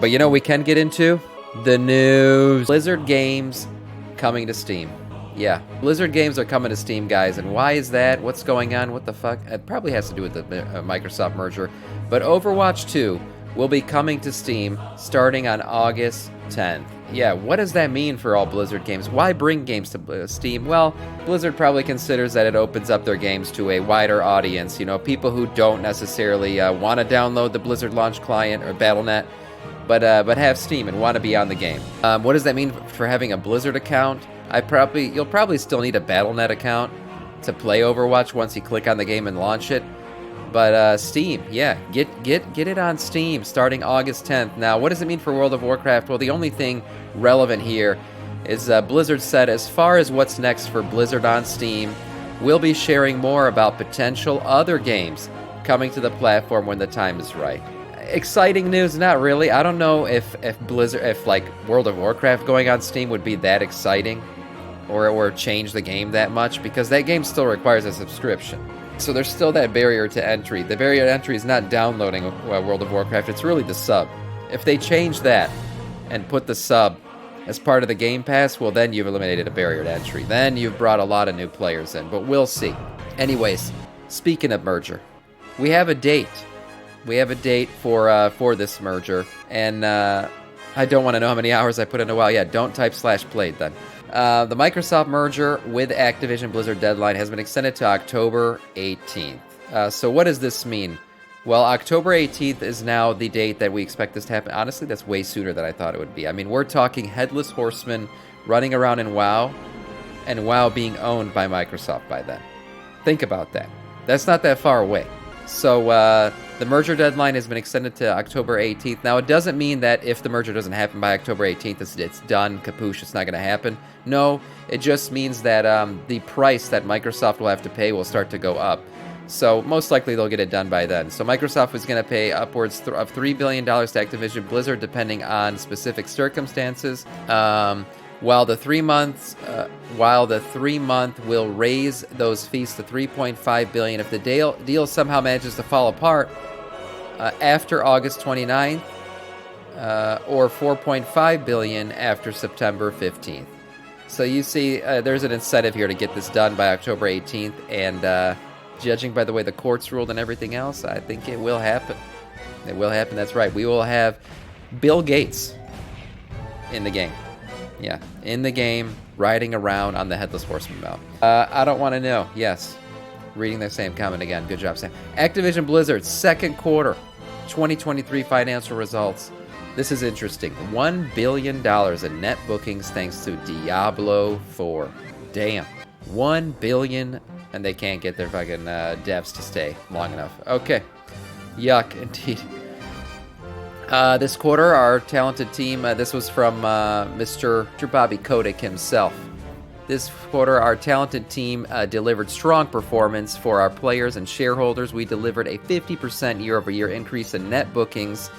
But you know, we can get into the news. Blizzard games coming to Steam. Yeah, Blizzard games are coming to Steam, guys. And why is that? What's going on? What the fuck? It probably has to do with the Microsoft merger. But Overwatch 2 will be coming to Steam starting on August 10th. Yeah, what does that mean for all Blizzard games? Why bring games to Steam? Well, Blizzard probably considers that it opens up their games to a wider audience. You know, people who don't necessarily want to download the Blizzard launch client or Battle.net, but have Steam and want to be on the game. What does that mean for having a Blizzard account? You'll probably still need a Battle.net account to play Overwatch once you click on the game and launch it. But Steam, yeah, get it on Steam starting August 10th. Now, what does it mean for World of Warcraft? Well, the only thing relevant here is Blizzard said as far as what's next for Blizzard on Steam, we'll be sharing more about potential other games coming to the platform when the time is right. Exciting news? Not really. I don't know if like World of Warcraft going on Steam would be that exciting or change the game that much, because that game still requires a subscription. So there's still that barrier to entry. The barrier to entry is not downloading World of Warcraft, it's really the sub. If they change that and put the sub as part of the Game Pass, well, then you've eliminated a barrier to entry. Then you've brought a lot of new players in, but we'll see. Anyways, speaking of merger, we have a date. We have a date for this merger, and I don't want to know how many hours I put into WoW. Yeah, don't type /played then. The Microsoft merger with Activision Blizzard deadline has been extended to October 18th. So what does this mean? Well, October 18th is now the date that we expect this to happen. Honestly, that's way sooner than I thought it would be. I mean, we're talking Headless Horseman running around in WoW, and WoW being owned by Microsoft by then. Think about that. That's not that far away. So the merger deadline has been extended to October 18th. Now, it doesn't mean that if the merger doesn't happen by October 18th, it's done, kapoosh, it's not going to happen. No, it just means that the price that Microsoft will have to pay will start to go up. So most likely they'll get it done by then. So Microsoft was going to pay upwards of $3 billion to Activision Blizzard, depending on specific circumstances. While the 3 month will raise those fees to $3.5 billion if the deal somehow manages to fall apart after August 29th, or $4.5 billion after September 15th. So you see, there's an incentive here to get this done by October 18th, and judging by the way the courts ruled and everything else, I think it will happen. It will happen. That's right. We will have Bill Gates in the game. Yeah, in the game, riding around on the Headless Horseman mount. I don't want to know. Yes, reading the same comment again. Good job, Sam. Activision Blizzard, second quarter, 2023 financial results. This is interesting. $1 billion in net bookings thanks to Diablo 4. Damn. $1 billion, and they can't get their fucking devs to stay long enough. Okay. Yuck, indeed. This quarter, our talented team, this was from Mr. Bobby Kotick himself. This quarter, our talented team delivered strong performance for our players and shareholders. We delivered a 50% year-over-year increase in net bookings,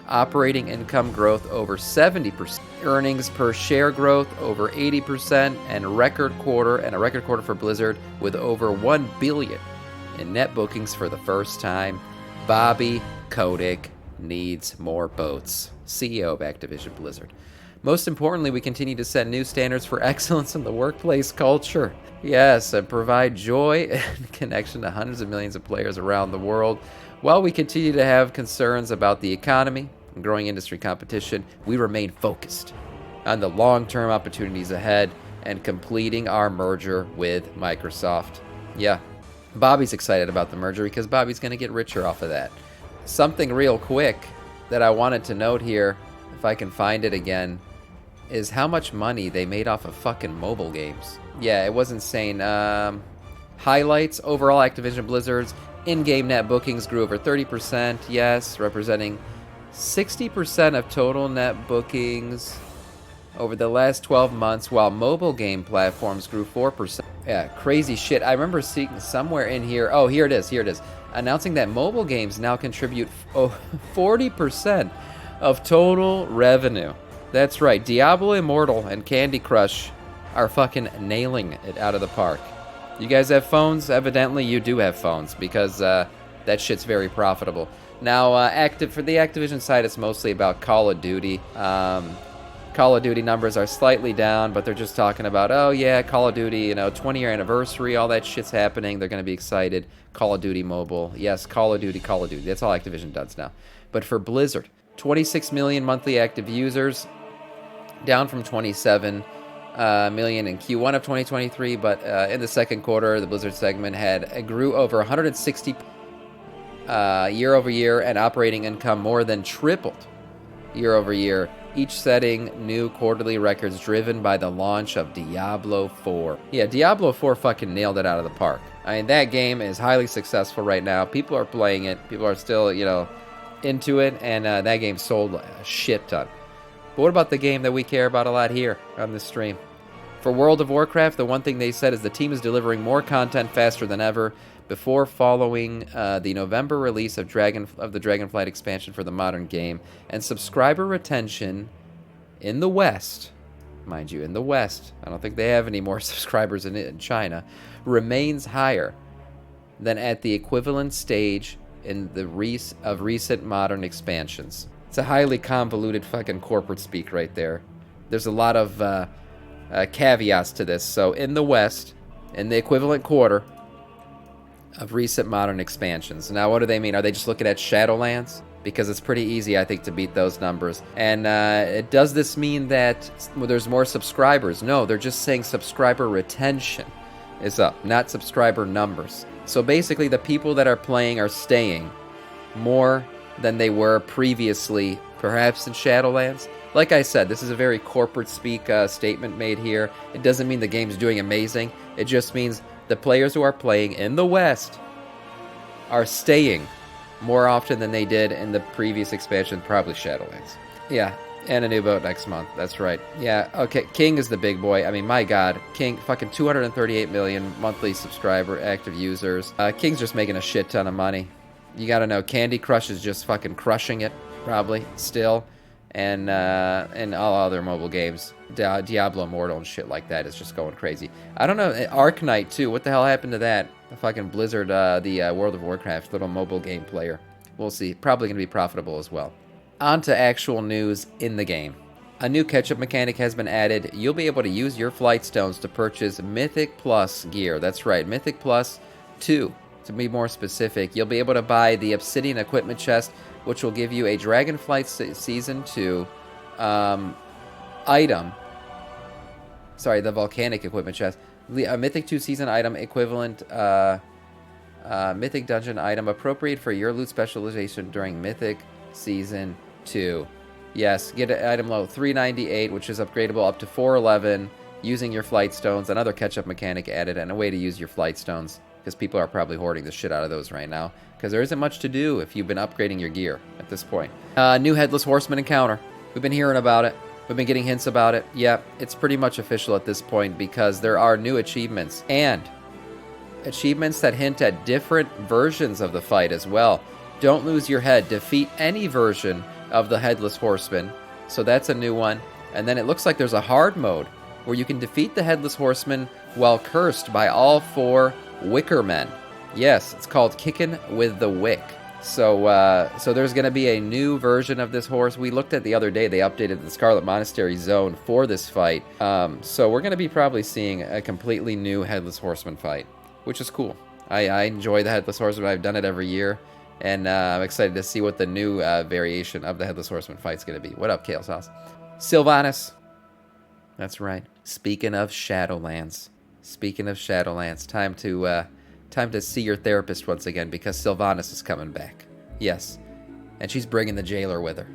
operating income growth over 70%, earnings per share growth over 80%, and a record quarter for Blizzard with over $1 billion in net bookings for the first time. Bobby Kotick needs more boats. CEO of Activision Blizzard. Most importantly, we continue to set new standards for excellence in the workplace culture. Yes, and provide joy and connection to hundreds of millions of players around the world. While we continue to have concerns about the economy and growing industry competition, we remain focused on the long-term opportunities ahead and completing our merger with Microsoft. Yeah, Bobby's excited about the merger because Bobby's going to get richer off of that. Something real quick that I wanted to note here, if I can find it again, is how much money they made off of fucking mobile games. Yeah, it was insane. Highlights, overall Activision Blizzard's in-game net bookings grew over 30%, yes, representing 60% of total net bookings over the last 12 months, while mobile game platforms grew 4%. Yeah, crazy shit. I remember seeing somewhere in here, oh, here it is, announcing that mobile games now contribute 40% of total revenue. That's right, Diablo Immortal and Candy Crush are fucking nailing it out of the park. You guys have phones? Evidently you do have phones, because that shit's very profitable. Now, for the Activision side, it's mostly about Call of Duty. Call of Duty numbers are slightly down, but they're just talking about, oh yeah, Call of Duty, 20-year anniversary, all that shit's happening. They're going to be excited. Call of Duty Mobile. Yes, Call of Duty. That's all Activision does now. But for Blizzard, 26 million monthly active users, down from 27 million in Q1 of 2023, but in the second quarter, the Blizzard segment grew over 160 year over year, and operating income more than tripled year over year, each setting new quarterly records driven by the launch of Diablo 4. Yeah, Diablo 4 fucking nailed it out of the park. I mean, that game is highly successful right now. People are playing it. People are still, into it, and that game sold a shit ton. But what about the game that we care about a lot here on this stream? For World of Warcraft, the one thing they said is the team is delivering more content faster than ever before following the November release of the Dragonflight expansion for the modern game, and subscriber retention in the West, mind you, in the West, I don't think they have any more subscribers in China, remains higher than at the equivalent stage in the recent modern expansions. It's a highly convoluted fucking corporate speak right there. There's a lot of caveats to this. So in the West, in the equivalent quarter of recent modern expansions. Now, what do they mean? Are they just looking at Shadowlands? Because it's pretty easy, I think, to beat those numbers. And does this mean that there's more subscribers? No, they're just saying subscriber retention is up, not subscriber numbers. So basically, the people that are playing are staying more than they were previously, perhaps in Shadowlands. Like I said, this is a very corporate speak statement made here. It doesn't mean the game's doing amazing. It just means the players who are playing in the West are staying more often than they did in the previous expansion, probably Shadowlands. Yeah, and a new boat next month. That's right. Yeah, okay, King is the big boy. I mean, my God. King, fucking 238 million monthly subscriber active users. King's just making a shit ton of money. You gotta know, Candy Crush is just fucking crushing it, probably, still. And all other mobile games, Diablo Immortal and shit like that is just going crazy. I don't know, Arknight too, what the hell happened to that? The fucking Blizzard, the World of Warcraft little mobile game player. We'll see, probably going to be profitable as well. On to actual news in the game. A new catch-up mechanic has been added. You'll be able to use your Flightstones to purchase Mythic Plus gear. That's right, Mythic Plus 2. To be more specific, you'll be able to buy the Obsidian Equipment Chest, which will give you a Dragonflight Season 2 item. Sorry, the Volcanic Equipment Chest. A Mythic 2 Season item equivalent Mythic Dungeon item appropriate for your loot specialization during Mythic Season 2. Yes, get an item level 398, which is upgradable up to 411 using your Flightstones. Another catch-up mechanic added, and a way to use your Flightstones, because people are probably hoarding the shit out of those right now, because there isn't much to do if you've been upgrading your gear at this point. New Headless Horseman encounter. We've been hearing about it. We've been getting hints about it. Yeah, it's pretty much official at this point, because there are new achievements, and achievements that hint at different versions of the fight as well. Don't lose your head. Defeat any version of the Headless Horseman. So that's a new one. And then it looks like there's a hard mode where you can defeat the Headless Horseman while cursed by all 4 Wicker Men. Yes, it's called Kickin' with the Wick. So there's going to be a new version of this horse. We looked at the other day, they updated the Scarlet Monastery zone for this fight. So we're going to be probably seeing a completely new Headless Horseman fight, which is cool. I enjoy the Headless Horseman. I've done it every year, and I'm excited to see what the new variation of the Headless Horseman fight's going to be. What up, Kale Sauce? Sylvanas. That's right. Speaking of Shadowlands. Time to see your therapist once again, because Sylvanas is coming back. Yes. And she's bringing the jailer with her.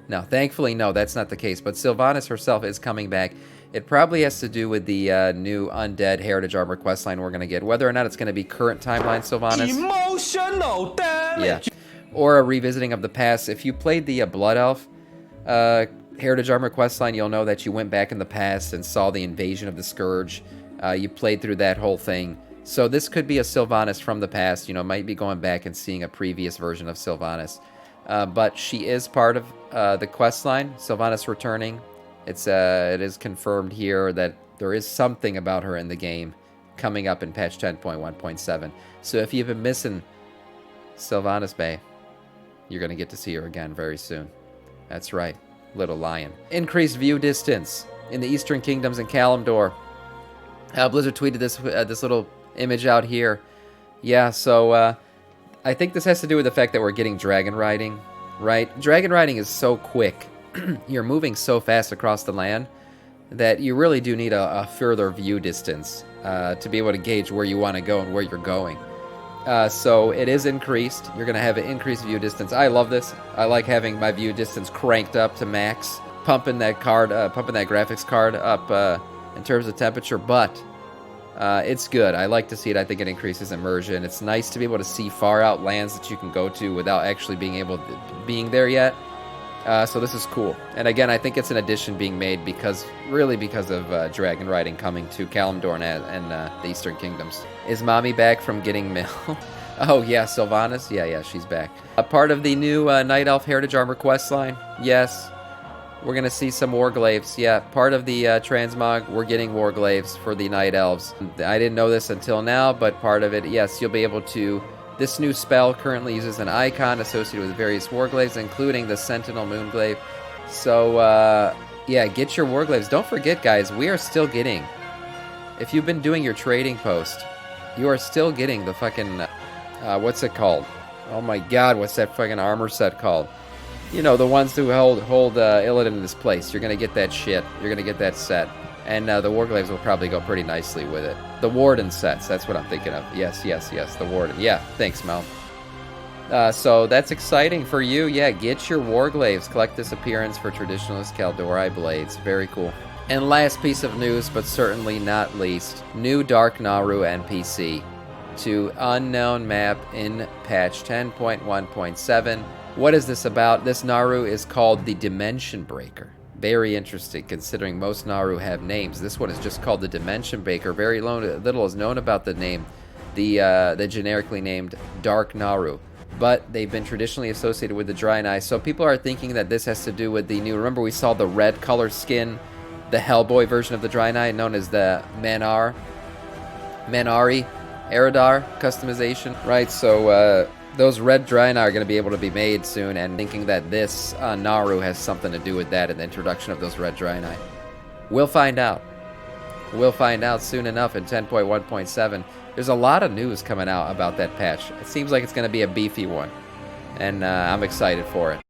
No, thankfully, no, that's not the case. But Sylvanas herself is coming back. It probably has to do with the new Undead Heritage Armor questline we're going to get. Whether or not it's going to be current timeline Sylvanas. Emotional damage! Yeah. Or a revisiting of the past. If you played the Blood Elf Heritage Armor questline, you'll know that you went back in the past and saw the invasion of the Scourge. You played through that whole thing. So this could be a Sylvanas from the past. Might be going back and seeing a previous version of Sylvanas. But she is part of the questline. Sylvanas returning. It is confirmed here that there is something about her in the game coming up in patch 10.1.7. So if you've been missing Sylvanas Bay. You're going to get to see her again very soon. That's right, little lion. Increased view distance in the Eastern Kingdoms and Kalimdor. Blizzard tweeted this little image out here. Yeah, so I think this has to do with the fact that we're getting dragon riding, right? Dragon riding is so quick. You're moving so fast across the land that you really do need a further view distance to be able to gauge where you want to go and where you're going. So it is increased. You're going to have an increased view distance. I love this. I like having my view distance cranked up to max, pumping that graphics card up in terms of temperature, but it's good. I like to see it. I think it increases immersion. It's nice to be able to see far out lands that you can go to without actually being there yet. So this is cool. And again, I think it's an addition being made because of dragon riding coming to Kalimdor and the Eastern Kingdoms. Is Mommy back from getting mail? Oh yeah, Sylvanas? Yeah, she's back. A part of the new Night Elf Heritage Armor questline? Yes. We're going to see some Warglaives. Yeah, part of the Transmog, we're getting Warglaives for the Night Elves. I didn't know this until now, but part of it, yes, you'll be able to... This new spell currently uses an icon associated with various Warglaives, including the Sentinel Moonglaive. So, yeah, get your Warglaives. Don't forget, guys, we are still getting... If you've been doing your trading post, you are still getting the fucking... what's it called? Oh my god, what's that fucking armor set called? You know, the ones who hold Illidan in this place. You're going to get that shit. You're going to get that set. And the Warglaives will probably go pretty nicely with it. The Warden sets, that's what I'm thinking of. Yes, the Warden. Yeah, thanks, Mel. So that's exciting for you. Yeah, get your Warglaives. Collect this appearance for Traditionalist Kaldori Blades. Very cool. And last piece of news, but certainly not least, new Dark Naaru NPC to Unknown Map in patch 10.1.7. What is this about? This Naaru is called the Dimension Breaker. Very interesting, considering most Naaru have names. This one is just called the Dimension Breaker. Very little is known about the name, the generically named Dark Naaru. But they've been traditionally associated with the Draenei, so people are thinking that this has to do with the new... Remember we saw the red color skin, the Hellboy version of the Draenei, known as the Manari Eridar customization, right? So, those red Draenei are going to be able to be made soon, and thinking that this Naaru has something to do with that in the introduction of those red Draenei. We'll find out. We'll find out soon enough in 10.1.7. There's a lot of news coming out about that patch. It seems like it's going to be a beefy one, and I'm excited for it.